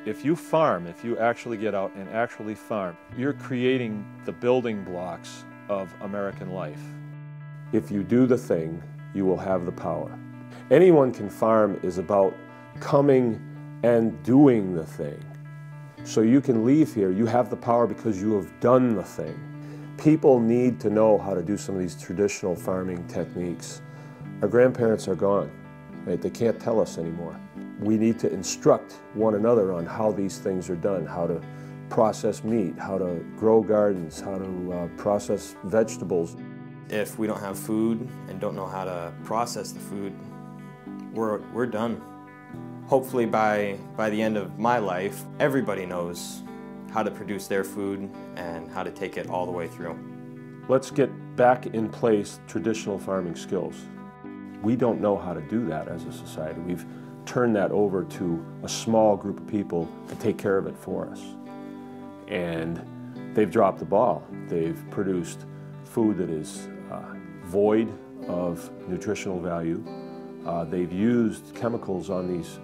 If you farm, if you actually get out and actually farm, you're creating the building blocks of American life. If you do the thing, you will have the power. Anyone can farm is about coming and doing the thing. So you can leave here, you have the power because you have done the thing. People need to know how to do some of these traditional farming techniques. Our grandparents are gone, right? They can't tell us anymore. We need to instruct one another on how these things are done, how to process meat, how to grow gardens, how to process vegetables. If we don't have food and don't know how to process the food, we're done. Hopefully by the end of my life, everybody knows how to produce their food and how to take it all the way through. Let's get back in place traditional farming skills. We don't know how to do that as a society. We've turned that over to a small group of people to take care of it for us. And they've dropped the ball. They've produced food that is void of nutritional value. They've used chemicals on these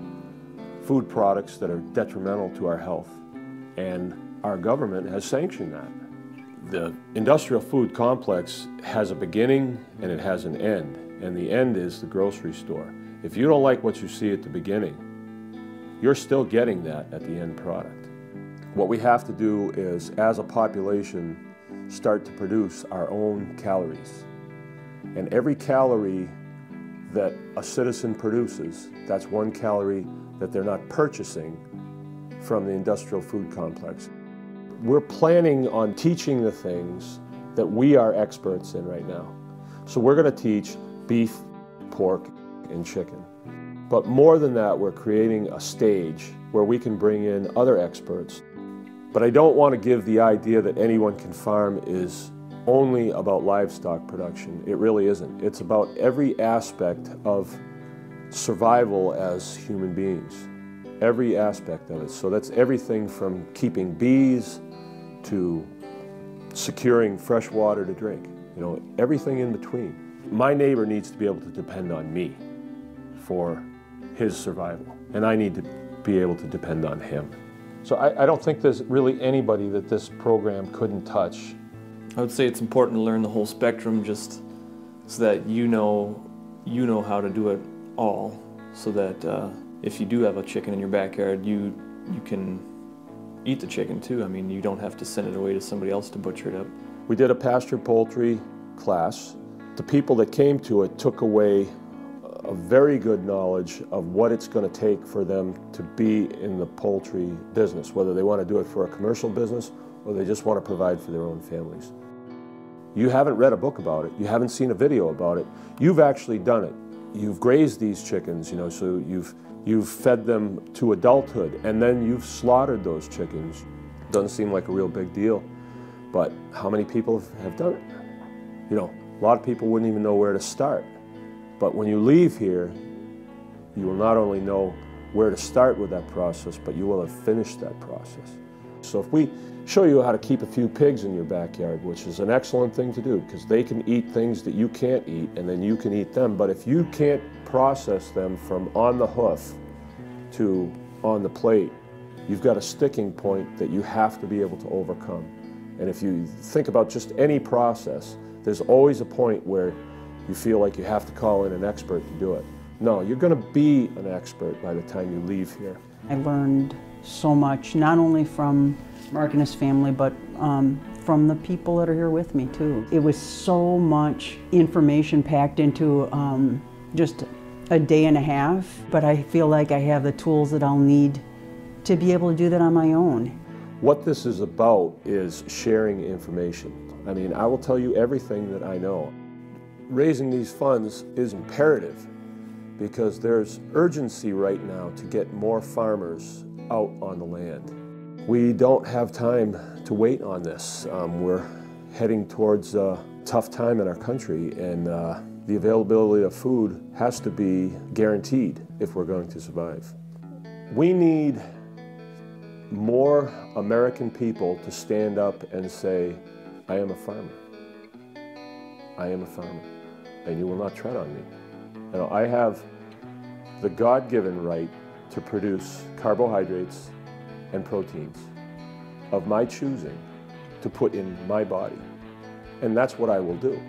food products that are detrimental to our health, and our government has sanctioned that. The industrial food complex has a beginning and it has an end, and the end is the grocery store. If you don't like what you see at the beginning, you're still getting that at the end product. What we have to do is, as a population, start to produce our own calories. And every calorie that a citizen produces, that's 1 calorie that they're not purchasing from the industrial food complex. We're planning on teaching the things that we are experts in right now. So we're going to teach beef, pork, and chicken. But more than that, we're creating a stage where we can bring in other experts. But I don't want to give the idea that anyone can farm is only about livestock production. It really isn't. It's about every aspect of survival as human beings. Every aspect of it. So that's everything from keeping bees to securing fresh water to drink. You know, everything in between. My neighbor needs to be able to depend on me for his survival, and I need to be able to depend on him. So I don't think there's really anybody that this program couldn't touch. I would say it's important to learn the whole spectrum, just so that you know how to do it all, so that if you do have a chicken in your backyard, you can eat the chicken too. I mean, you don't have to send it away to somebody else to butcher it up. We did a pasture poultry class. The people that came to it took away a very good knowledge of what it's going to take for them to be in the poultry business, whether they want to do it for a commercial business or they just want to provide for their own families. You haven't read a book about it, you haven't seen a video about it, you've actually done it. You've grazed these chickens, you know, so you've fed them to adulthood, and then you've slaughtered those chickens. Doesn't seem like a real big deal, but how many people have done it? You know, a lot of people wouldn't even know where to start. But when you leave here, you will not only know where to start with that process, but you will have finished that process. So if we show you how to keep a few pigs in your backyard, which is an excellent thing to do, because they can eat things that you can't eat, and then you can eat them. But if you can't process them from on the hoof to on the plate, you've got a sticking point that you have to be able to overcome. And if you think about just any process, there's always a point where you feel like you have to call in an expert to do it. No, you're going to be an expert by the time you leave here. I learned so much, not only from Mark and his family, but from the people that are here with me too. It was so much information packed into just a day and a half, but I feel like I have the tools that I'll need to be able to do that on my own. What this is about is sharing information. I mean, I will tell you everything that I know. Raising these funds is imperative because there's urgency right now to get more farmers out on the land. We don't have time to wait on this. We're heading towards a tough time in our country, and the availability of food has to be guaranteed if we're going to survive. We need more American people to stand up and say, I am a farmer. I am a farmer, and you will not tread on me. You know, I have the God-given right to produce carbohydrates and proteins of my choosing to put in my body. And that's what I will do.